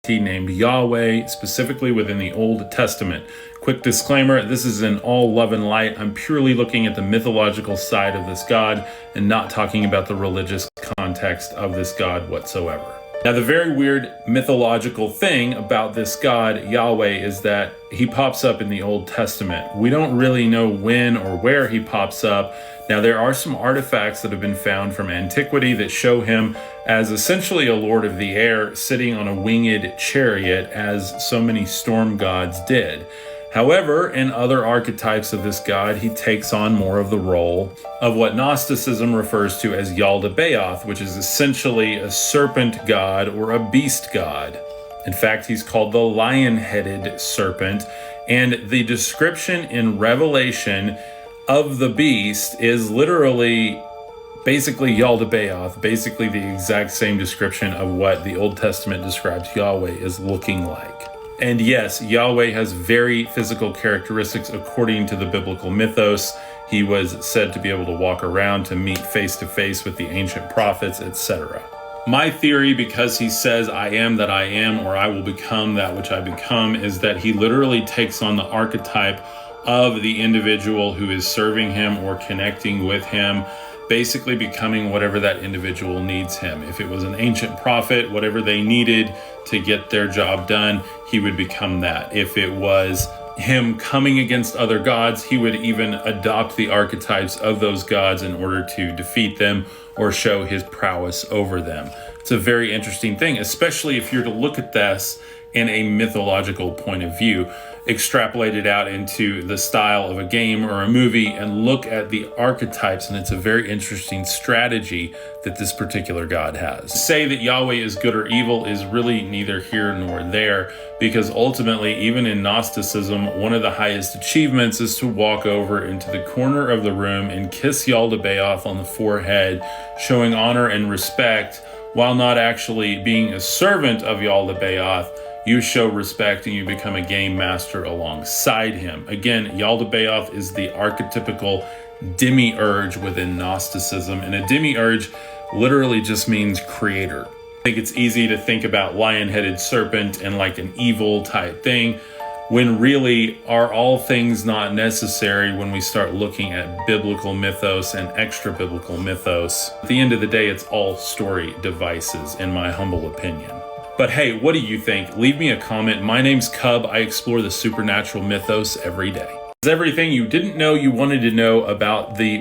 named Yahweh, specifically within the Old Testament. Quick disclaimer, this is in all love and light. I'm purely looking at the mythological side of this God and not talking about the religious context of this God whatsoever. Now, the very weird mythological thing about this God, Yahweh, is that he pops up in the Old Testament. We don't really know when or where he pops up. Now, there are some artifacts that have been found from antiquity that show him as essentially a lord of the air sitting on a winged chariot, as so many storm gods did. However, in other archetypes of this god, he takes on more of the role of what Gnosticism refers to as Yaldabaoth, which is essentially a serpent god or a beast god. In fact, he's called the lion-headed serpent, and the description in Revelation of the beast is literally basically Yaldabaoth, basically the exact same description of what the Old Testament describes Yahweh as looking like. And yes, Yahweh has very physical characteristics according to the biblical mythos. He was said to be able to walk around, to meet face to face with the ancient prophets, etc. My theory, because he says, I am that I am, or I will become that which I become, is that he literally takes on the archetype of the individual who is serving him or connecting with him, basically becoming whatever that individual needs him. If it was an ancient prophet, whatever they needed to get their job done, he would become that. If it was him coming against other gods, he would even adopt the archetypes of those gods in order to defeat them or show his prowess over them. It's a very interesting thing, especially if you're to look at this in a mythological point of view, extrapolate it out into the style of a game or a movie and look at the archetypes, and it's a very interesting strategy that this particular god has. To say that Yahweh is good or evil is really neither here nor there, because ultimately, even in Gnosticism, one of the highest achievements is to walk over into the corner of the room and kiss Yaldabaoth on the forehead, showing honor and respect, while not actually being a servant of Yaldabaoth. You show respect and you become a game master alongside him. Again, Yaldabaoth is the archetypical demiurge within Gnosticism, and a demiurge literally just means creator. I think it's easy to think about lion-headed serpent and like an evil type thing, when really are all things not necessary when we start looking at biblical mythos and extra-biblical mythos. At the end of the day, it's all story devices, in my humble opinion. But hey, what do you think? Leave me a comment. My name's Cub. I explore the supernatural mythos every day. It's everything you didn't know you wanted to know about the